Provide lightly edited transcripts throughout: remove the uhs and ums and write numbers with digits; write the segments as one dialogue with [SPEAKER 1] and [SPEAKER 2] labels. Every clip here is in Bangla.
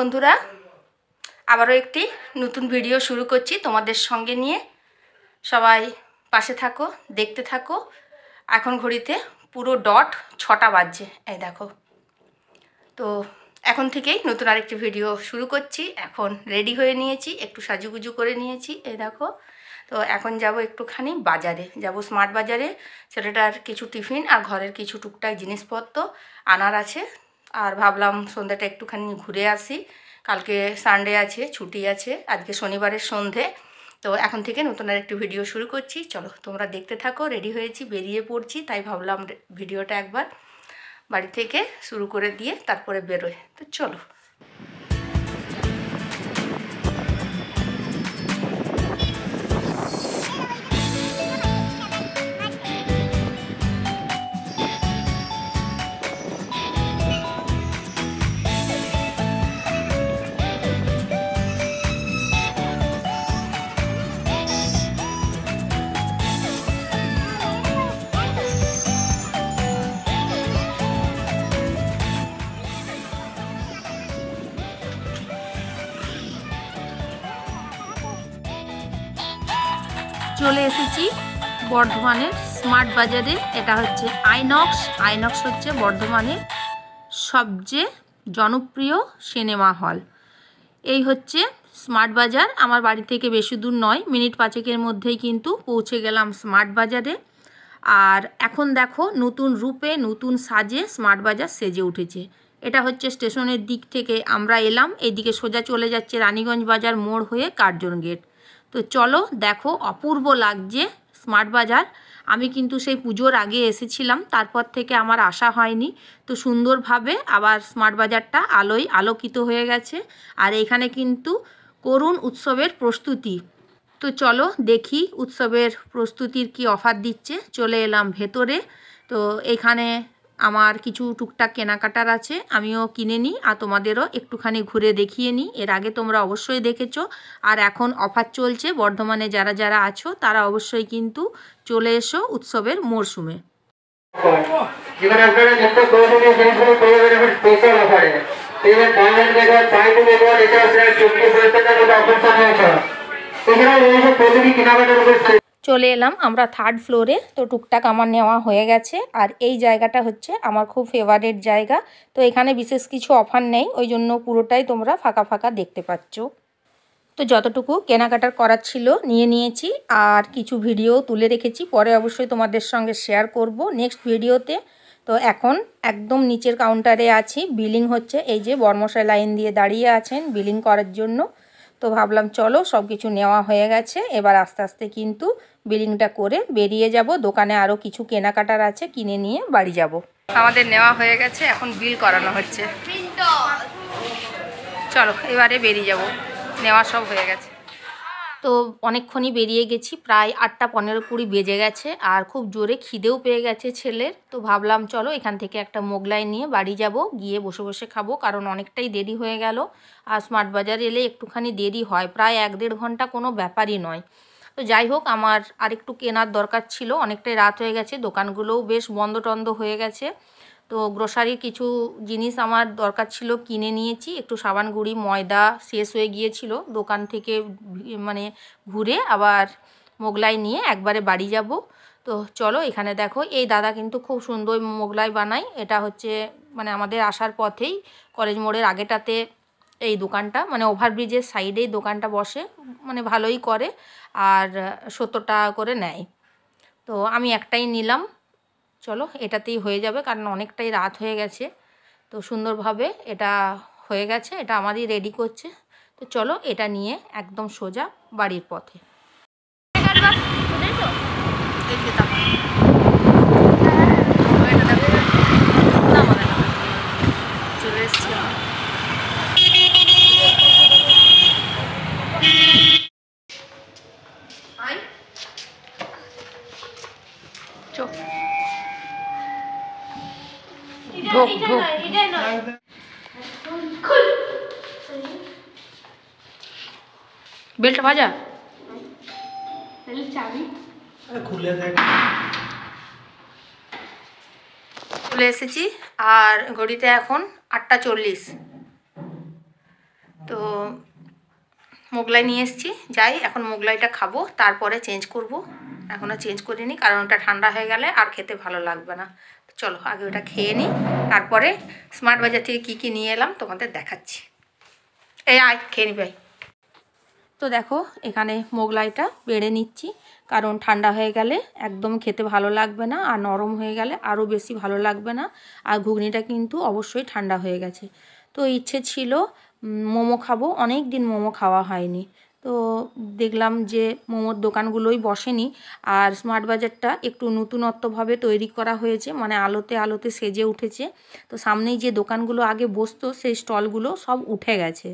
[SPEAKER 1] বন্ধুরা, আবারও একটি নতুন ভিডিও শুরু করছি তোমাদের সঙ্গে নিয়ে। সবাই পাশে থাকো, দেখতে থাকো। এখন ঘড়িতে পুরো ডট 6টা বাজছে, এই দেখো। তো এখন থেকেই নতুন আরেকটি ভিডিও শুরু করছি। এখন রেডি হয়ে নিয়েছি, একটু সাজুগুজু করে নিয়েছি, এই দেখো। তো এখন যাব একটুখানি বাজারে, যাব স্মার্ট বাজারে। ছেলেটার কিছু টিফিন আর ঘরের কিছু টুকটাক জিনিসপত্র আনার আছে। আর ভাবলাম সন্ধ্যাটা একটুখানি ঘুরে আসি। কালকে সানডে আছে, ছুটি আছে, আজকে শনিবারের সন্ধে। তো এখন থেকে নতুন আরেকটি ভিডিও শুরু করছি। চলো তোমরা দেখতে থাকো। রেডি হয়েছি, বেরিয়ে পড়ছি, তাই ভাবলাম ভিডিওটা একবার বাড়ি থেকে শুরু করে দিয়ে তারপরে বেরোয়। তো চলো। চলে এসেছি বর্ধমানের স্মার্ট বাজারে। এটা হচ্ছে আইনক্স হচ্ছে বর্ধমানের সবচেয়ে জনপ্রিয় সিনেমা হল। এই হচ্ছে স্মার্ট বাজার। আমার বাড়ি থেকে বেশি দূর নয়, মিনিট 5-এর মধ্যেই কিন্তু পৌঁছে গেলাম স্মার্ট বাজারে। আর এখন দেখো নতুন রূপে নতুন সাজে স্মার্ট বাজার সেজে উঠেছে। এটা হচ্ছে স্টেশনের দিক থেকে আমরা এলাম, এইদিকে সোজা চলে যাচ্ছে রানীগঞ্জ বাজার মোড় হয়ে কার্জন গেট। তো চলো দেখো, অপূর্ব লাগছে স্মার্ট বাজার। আমি কিন্তু সেই পুজোর আগে এসেছিলাম, তারপর থেকে আমার আসা হয়নি। তো সুন্দরভাবে আবার স্মার্ট বাজারটা আলোয় আলোকিত হয়ে গেছে। আর এখানে কিন্তু করুণ উৎসবের প্রস্তুতি। তো চলো দেখি উৎসবের প্রস্তুতির কি অফার দিচ্ছে। চলে এলাম ভেতরে। তো এখানে আমার কিছু টুকটাক কেনাকাটার আছে, আমিও কিনে নিই আর তোমাদেরও একটুখানি ঘুরে দেখিয়ে নিই। এর আগে তোমরা অবশ্যই দেখেছো। আর এখন অফার চলছে, বর্ধমানে যারা যারা আছো তারা অবশ্যই কিন্তু চলে এসো উৎসবের মরশুমে। চলে এলাম আমরা 3rd ফ্লোরে। তো টুকটাক আমার নেওয়া হয়ে গেছে। আর এই জায়গাটা হচ্ছে আমার খুব ফেভারিট জায়গা। তো এখানে বিশেষ কিছু অফার নেই, ওই জন্য পুরোটাই তোমরা ফাঁকা ফাঁকা দেখতে পাচ্ছ। তো যতটুকু কেনাকাটার করার ছিল নিয়ে নিয়েছি, আর কিছু ভিডিও তুলে রেখেছি, পরে অবশ্যই তোমাদের সঙ্গে শেয়ার করব নেক্সট ভিডিওতে। তো এখন একদম নিচের কাউন্টারে আছি, বিলিং হচ্ছে। এই যে বর্মশাই লাইন দিয়ে দাঁড়িয়ে আছেন বিলিং করার জন্য। তো ভাবলাম চলো সব কিছু নেওয়া হয়ে গেছে, এবার আস্তে আস্তে কিন্তু বিলিংটা করে বেরিয়ে যাব। দোকানে আরও কিছু কেনাকাটার আছে, কিনে নিয়ে বাড়ি যাব। আমাদের নেওয়া হয়ে গেছে, এখন বিল করানো হচ্ছে। চলো এবারে বেরিয়ে যাব, নেওয়া সব হয়ে গেছে। তো অনেকক্ষণই বেরিয়ে গেছি, প্রায় 8টা 15-20 বেজে গেছে। আর খুব জোরে খিদেও পেয়ে গেছে ছেলের। তো ভাবলাম চলো এখান থেকে একটা মোগলাই নিয়ে বাড়ি যাব, গিয়ে বসে বসে খাবো, কারণ অনেকটাই দেরি হয়ে গেল। আর স্মার্ট বাজার এলে একটুখানি দেরি হয়, প্রায় 1-1.5 ঘন্টা কোনো ব্যাপারই নয়। তো যাই হোক, আমার আরেকটু কেনার দরকার ছিল, অনেকটাই রাত হয়ে গেছে, দোকানগুলোও বেশ বন্ধ টন্ধ হয়ে গেছে। তো গ্রোসারির কিছু জিনিস আমার দরকার ছিল, কিনে নিয়েছি। একটু সাবান গুঁড়ি ময়দা শেষ হয়ে গিয়েছিল, দোকান থেকে মানে ঘুরে আবার মোগলাই নিয়ে একবারে বাড়ি যাব। তো চলো এখানে দেখো, এই দাদা কিন্তু খুব সুন্দর মোগলাই বানায়। এটা হচ্ছে মানে আমাদের আসার পথেই কলেজ মোড়ের আগেটাতে এই দোকানটা, মানে ওভারব্রিজের সাইডেই দোকানটা বসে, মানে ভালোই করে। আর 70 টাকা করে নেয়। তো আমি একটাই নিলাম, চলো এটাতেই হয়ে যাবে, কারণ অনেকটাই রাত হয়ে গেছে। তো সুন্দরভাবে এটা হয়ে গেছে, এটা আমারই রেডি করছে। তো চলো এটা নিয়ে একদম সোজা বাড়ির পথে। চলে এসছি বেলটা ভাজা চলে এসেছি। আর ঘড়িতে এখন 8টা 40। তো মোগলাই নিয়ে এসেছি, যাই এখন মোগলাইটা খাবো, তারপরে চেঞ্জ করব। এখনও চেঞ্জ করিনি কারণ ওটা ঠান্ডা হয়ে গেলে আর খেতে ভালো লাগবে না। চলো আগে ওটা খেয়ে নিই, তারপরে স্মার্ট বাজার থেকে কী কী নিয়ে এলাম তোমাদের দেখাচ্ছি। এই আয় খেয়ে নি ভাই। তো দেখো এখানে মোগলাইটা বেড়ে নিচ্ছি, কারণ ঠান্ডা হয়ে গেলে একদম খেতে ভালো লাগবে না, আর নরম হয়ে গেলে আরও বেশি ভালো লাগবে না। আর ঘুগনিটা কিন্তু অবশ্যই ঠান্ডা হয়ে গেছে। তো ইচ্ছে ছিল মোমো খাবো, অনেক দিন মোমো খাওয়া হয়নি। তো দেখলাম যে মোমোর দোকানগুলোই বসেনি, আর স্মার্ট বাজারটা একটু নতুনত্বভাবে তৈরি করা হয়েছে, মানে আলোতে আলোতে সেজে উঠেছে। তো সামনেই যে দোকানগুলো আগে বসতো সেই স্টলগুলো সব উঠে গেছে।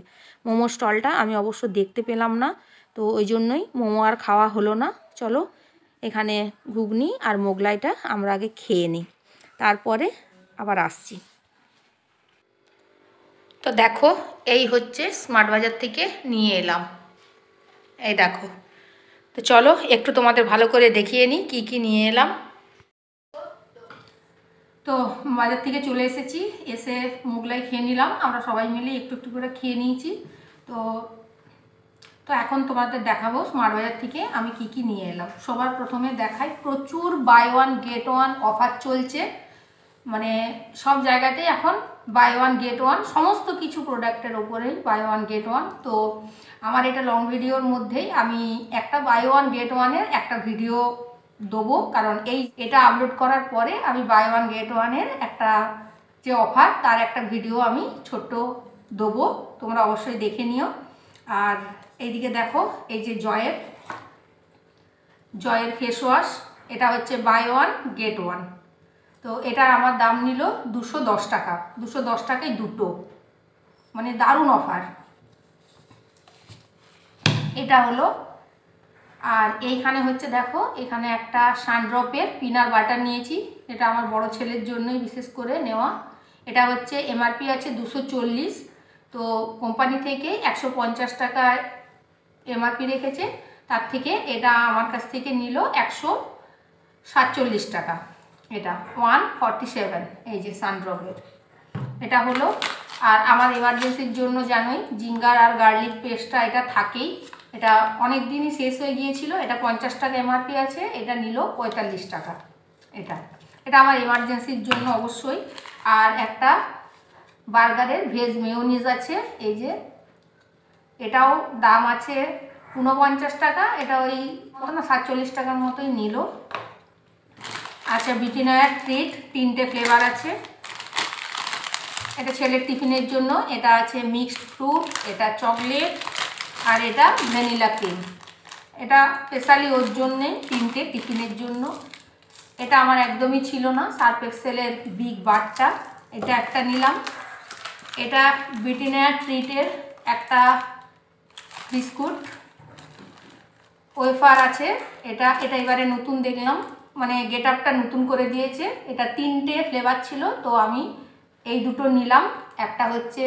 [SPEAKER 1] মোমো স্টলটা আমি অবশ্য দেখতে পেলাম না, তো ওই জন্যই মোমো আর খাওয়া হলো না। চলো এখানে ঘুগনি আর মোগলাইটা আমরা আগে খেয়ে নিই, তারপরে আবার আসছি। তো দেখো এই হচ্ছে স্মার্ট বাজার থেকে নিয়ে এলাম, এই দেখো। তো চলো একটু তোমাদের ভালো করে দেখিয়ে নিই কী কী নিয়ে এলাম। তো বাজার থেকে চলে এসেছি, এসে মোগলাই খেয়ে নিলাম, আমরা সবাই মিলে একটু একটু করে খেয়ে নিয়েছি। তো তো এখন তোমাদের দেখাবো স্মার্ট বাজার থেকে আমি কি কি নিয়ে এলাম। সবার প্রথমে দেখাই, প্রচুর buy one get one offer চলছে, মানে সব জায়গাতেই এখন বাই ওয়ান গেট ওয়ান, সমস্ত কিছু প্রোডাক্টের ওপরেই বাই ওয়ান গেট ওয়ান। তো আমার এটা লং ভিডিওর মধ্যেই আমি একটা বাই ওয়ান গেট ওয়ানের একটা ভিডিও দেবো, কারণ এটা আপলোড করার পরে আমি বাই ওয়ান গেট ওয়ানের একটা যে অফার তার একটা ভিডিও আমি ছোট্ট দেবো, তোমরা অবশ্যই দেখে নিও। আর এইদিকে দেখো এই যে জয়ের ফেস ওয়াশ, এটা হচ্ছে বাই ওয়ান গেট ওয়ান। তো এটার আমার দাম নিল 210 টাকা, 210 টাকায় দুটো, মানে দারুণ অফার এটা হলো। আর এইখানে হচ্ছে দেখো, এখানে একটা সানড্রপের পিনাট বাটার নিয়েছি, এটা আমার বড় ছেলের জন্যই বিশেষ করে নেওয়া। এটা হচ্ছে এমআরপি আছে 240, তো কোম্পানি থেকে 150 টাকায় এমআরপি রেখেছে, তার থেকে এটা আমার কাছ থেকে নিল 147 টাকা, এটা 147। এই যে সানড্রপের এটা হলো। আর আমার এমার্জেন্সির জন্য জানোই জিঞ্জার আর গার্লিক পেস্টটা এটা থাকেই, এটা অনেক দিনই শেষ হয়ে গিয়েছিল, এটা 50 টাকা এমআরপি আছে, এটা নিল 45 টাকা। এটা আমার এমার্জেন্সির জন্য অবশ্যই। আর একটা বার্গারের ভেজ মেয়োনিজ আছে, এই যে এটাও দাম আছে 49 টাকা, এটা ওই 47 টাকার মতোই নিল। আচ্ছা ব্রিটানিয়ার ট্রিট 3টে ফ্লেভার আছে, এটা ছেলের টিফিনের জন্য, এটা আছে মিক্সড ফ্রুট, এটা চকলেট, আর এটা ভ্যানিলা ক্রিম, এটা স্পেশালি ওর জন্যে 3টে টিফিনের জন্য। এটা আমার একদমই ছিল না, সার্ফ এক্সেলের বিগ বারটা, এটা একটা নিলাম। এটা ব্রিটানিয়া ট্রিটের একটা বিস্কুট ওয়েফার আছে, এটা এবারে নতুন দেখলাম, মানে গেট আপটা নতুন করে দিয়েছে, এটা 3টে ফ্লেভার ছিল, তো আমি এই দুটো নিলাম, একটা হচ্ছে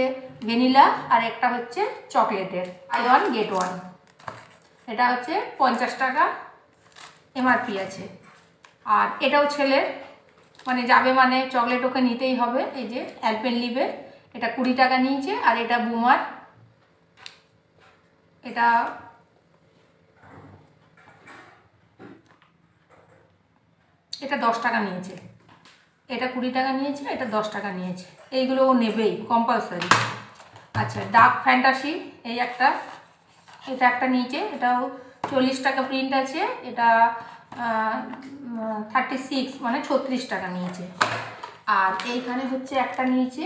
[SPEAKER 1] ভ্যানিলা আর একটা হচ্ছে চকলেটের, বাই ওয়ান গেট ওয়ান। এটা হচ্ছে 50 টাকা এমআরপি আছে। আর এটাও ছেলের, মানে যাবে মানে চকলেট ওকে নিতেই হবে, এই যে অ্যালপেনলিবে, এটা 20 টাকা নিয়েছে। আর এটা বুমার, এটা এটা 10 টাকা নিয়েছে, এটা 20 টাকা নিয়েছে, এটা 10 টাকা নিয়েছে, এইগুলো ও নেবেই কম্পালসারি। আচ্ছা ডার্ক ফ্যান্টাসি এই একটা, এটা একটা নিয়েছে, এটাও 40 টাকা প্রিন্ট আছে, এটা 36 মানে 36 টাকা নিয়েছে। আর এইখানে হচ্ছে একটা নিয়েছে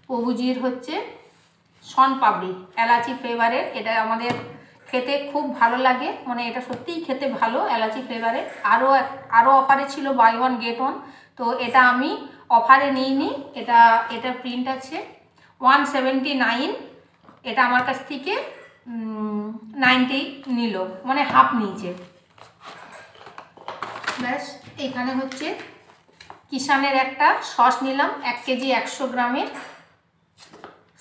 [SPEAKER 1] প্রভুজির হচ্ছে শন পাপড়ি এলাচি ফ্লেভারের, এটা আমাদের খেতে খুব ভালো লাগে, মানে এটা সত্যিই খেতে ভালো এলাচি ফ্লেভারের। আরও অফারে ছিল বাই ওয়ান গেট ওয়ান, তো এটা আমি অফারে নিইনি, এটা প্রিন্ট আছে 179, এটা আমার কাছ থেকে 90 নিল, মানে হাফ নিয়েছে ব্যাস। এইখানে হচ্ছে কিষানের একটা সস নিলাম, 1 কেজি 100 গ্রামের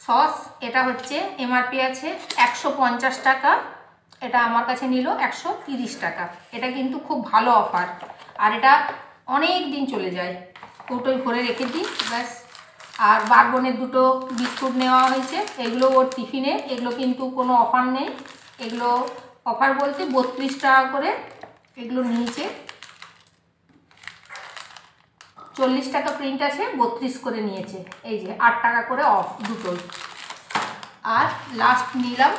[SPEAKER 1] সস, এটা হচ্ছে এমআরপি আছে 150 টাকা, এটা আমার কাছে নিল 130 টাকা। এটা কিন্তু খুব ভালো অফার, আর এটা অনেক দিন চলে যায়, কৌটোয় ভরে রেখে দিই ব্যাস। আর বারবনের দুটো বিস্কুট নেওয়া হয়েছে, এগুলো ওর টিফিনে। এগুলো কিন্তু কোনো অফার নেই, এগুলো অফার বলতে 32 টাকা করে এগুলো নিয়েছে। 40 টাকা প্রিন্ট আছে, 32 করে নিয়েছে। এই যে 8 টাকা করে অফ দুটোই। আর লাস্ট নিলাম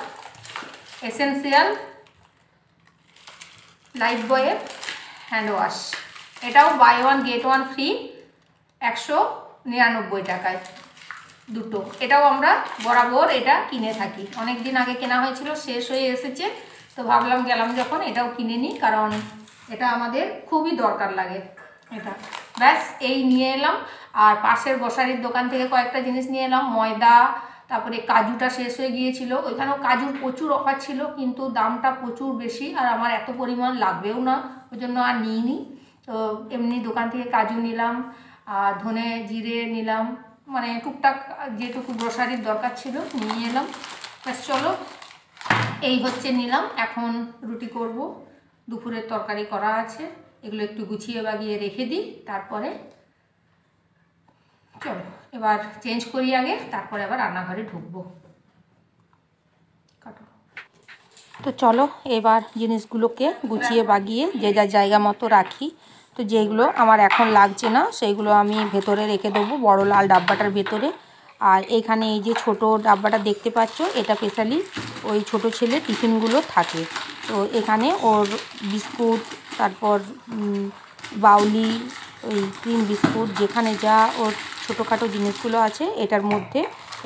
[SPEAKER 1] এসেন্সিয়াল লাইফবয়ের হ্যান্ড ওয়াশ, এটাও buy one get one free, 199 টাকায় দুটো। এটাও আমরা বরাবর এটা কিনে থাকি, অনেক দিন আগে কেনা হয়েছিল, শেষ হয়ে এসেছে, তো ভাবলাম গেলাম যখন এটাও কিনে নিই, কারণ এটা আমাদের খুবই দরকার লাগে এটা। ব্যাস এই নিয়ে এলাম। আর পাশের গ্রসারির দোকান থেকে কয়েকটা জিনিস নিয়ে এলাম, ময়দা, তারপরে কাজুটা শেষ হয়ে গিয়েছিল, ওইখানেও কাজুর প্রচুর অফার ছিল, কিন্তু দামটা প্রচুর বেশি, আর আমার এত পরিমাণ লাগবেও না, ওই জন্য আর নিইনি। তো এমনি দোকান থেকে কাজু নিলাম, আর ধনে জিরে নিলাম, মানে টুকটাক যেটুকু গ্রসারির দরকার ছিল নিয়ে এলাম। ব্যাস চলো, এই হচ্ছে নিলাম। এখন রুটি করব, দুপুরের তরকারি করা আছে, এগুলো একটু গুছিয়ে বাগিয়ে রেখে দিই, তারপরে চলো এবার চেঞ্জ করি আগে, তারপরে আবার রান্নাঘরে ঢুকবো। কাটো। তো চলো এবার জিনিসগুলোকে গুছিয়ে বাগিয়ে যে যার জায়গা মতো রাখি। তো যেগুলো আমার এখন লাগছে না সেইগুলো আমি ভেতরে রেখে দেবো, বড় লাল ডাব্বাটার ভেতরে। আর এখানে এই যে ছোট ডাব্বাটা দেখতে পাচ্ছ, এটা স্পেশালি ওই ছোট ছেলে টিফিনগুলো থাকে। তো এখানে ওর বিস্কুট, তারপর বাউলি, ওই ক্রিম বিস্কুট, যেখানে যা ওর ছোটোখাটো জিনিসগুলো আছে এটার মধ্যে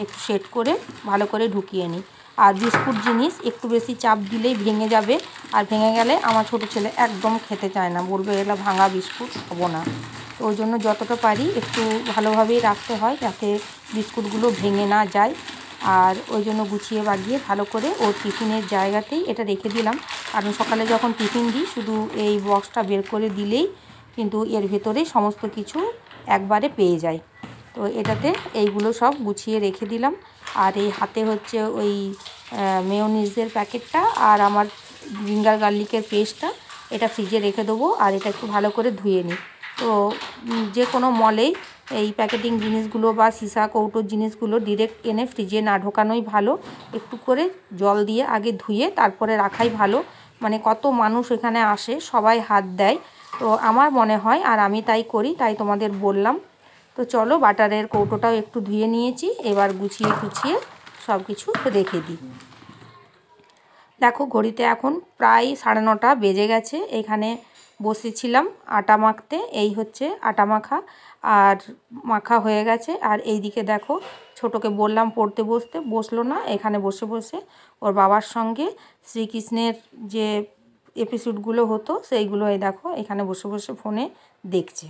[SPEAKER 1] একটু সেট করে ভালো করে ঢুকিয়ে নিই। আর বিস্কুট জিনিস একটু বেশি চাপ দিলেই ভেঙে যাবে, আর ভেঙে গেলে আমার ছোটো ছেলে একদম খেতে চায় না, বলবে এগুলো ভাঙা বিস্কুট খাবো না। তো ওই জন্য যতটা পারি একটু ভালোভাবেই রাখতে হয়, যাতে বিস্কুটগুলো ভেঙে না যায়। আর ওই জন্য গুছিয়ে বাগিয়ে ভালো করে ওর টিফিনের জায়গাতেই এটা রেখে দিলাম, কারণ সকালে যখন টিফিন দিই শুধু এই বক্সটা বের করে দিলেই কিন্তু এর ভেতরেই সমস্ত কিছু একবারে পেয়ে যায়। তো এটাতে এইগুলো সব গুছিয়ে রেখে দিলাম। আর এই হাতে হচ্ছে ওই মেয়োনিজের প্যাকেটটা আর আমার জিঞ্জার গার্লিকের পেস্টটা, এটা ফ্রিজে রেখে দেবো। আর এটা একটু ভালো করে ধুয়ে নিই। তো যে কোনো মলেই এই প্যাকেটিং জিনিসগুলো বা সীসা কৌটোর জিনিসগুলো ডিরেক্ট এনে ফ্রিজে না ঢোকানোই ভালো, একটু করে জল দিয়ে আগে ধুয়ে তারপরে রাখাই ভালো। মানে কত মানুষ এখানে আসে, সবাই হাত দেয়, তো আমার মনে হয়, আর আমি তাই করি, তাই তোমাদের বললাম। তো চলো বাটারের কৌটোটাও একটু ধুয়ে নিয়েছি, এবার গুছিয়ে গুছিয়ে সব কিছু রেখে দিই। দেখো ঘড়িতে এখন প্রায় 9:30 বেজে গেছে। এখানে বসেছিলাম আটা মাখতে, এই হচ্ছে আটা মাখা, আর মাখা হয়ে গেছে। আর এই দিকে দেখো ছোটোকে বললাম পড়তে বসতে, বসলো না, এখানে বসে বসে ওর বাবার সঙ্গে শ্রীকৃষ্ণের যে এপিসোডগুলো হতো সেইগুলো এই দেখো এখানে বসে বসে ফোনে দেখছে।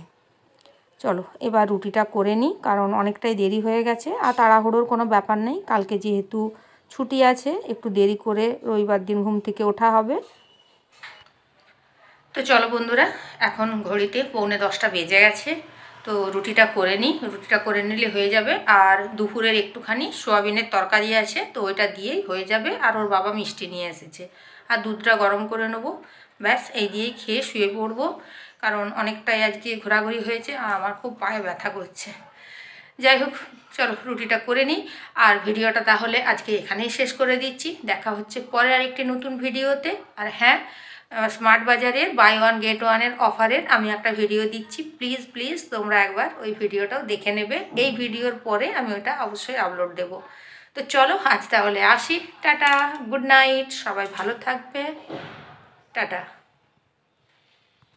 [SPEAKER 1] চলো এবার রুটিটা করে নিই, কারণ অনেকটাই দেরি হয়ে গেছে। আর তাড়াহুড়োর কোনো ব্যাপার নেই, কালকে যেহেতু ছুটি আছে একটু দেরি করে রবিবার দিন ঘুম থেকে ওঠা হবে। তো চলো বন্ধুরা, এখন ঘড়িতে 9:45 বেজে গেছে। তো রুটিটা করে নিই, রুটিটা করে নিলে হয়ে যাবে। আর দুপুরের একটুখানি সোয়াবিনের তরকারি আছে, তো ওইটা দিয়েই হয়ে যাবে। আর ওর বাবা মিষ্টি নিয়ে এসেছে, আর দুধটা গরম করে নেবো। ব্যাস এই দিয়েই খেয়ে শুয়ে পড়বো, কারণ অনেকটাই আজকে ঘোরাঘুরি হয়েছে আর আমার খুব পায়ে ব্যথা করছে। যাই হোক চলো রুটিটা করে নিই। আর ভিডিওটা তাহলে আজকে এখানেই শেষ করে দিচ্ছি, দেখা হচ্ছে পরে আরেকটি নতুন ভিডিওতে। আর হ্যাঁ, স্মার্ট বাজারের বাই ওয়ান গেট ওয়ানের অফারের আমি একটা ভিডিও দিচ্ছি, প্লিজ প্লিজ তোমরা একবার ওই ভিডিওটাও দেখে নেবে। এই ভিডিওর পরে আমি ওটা অবশ্যই আপলোড দেব। তো চলো আজ তাহলে আসি, টাটা, গুড নাইট, সবাই ভালো থাকবে, টাটা।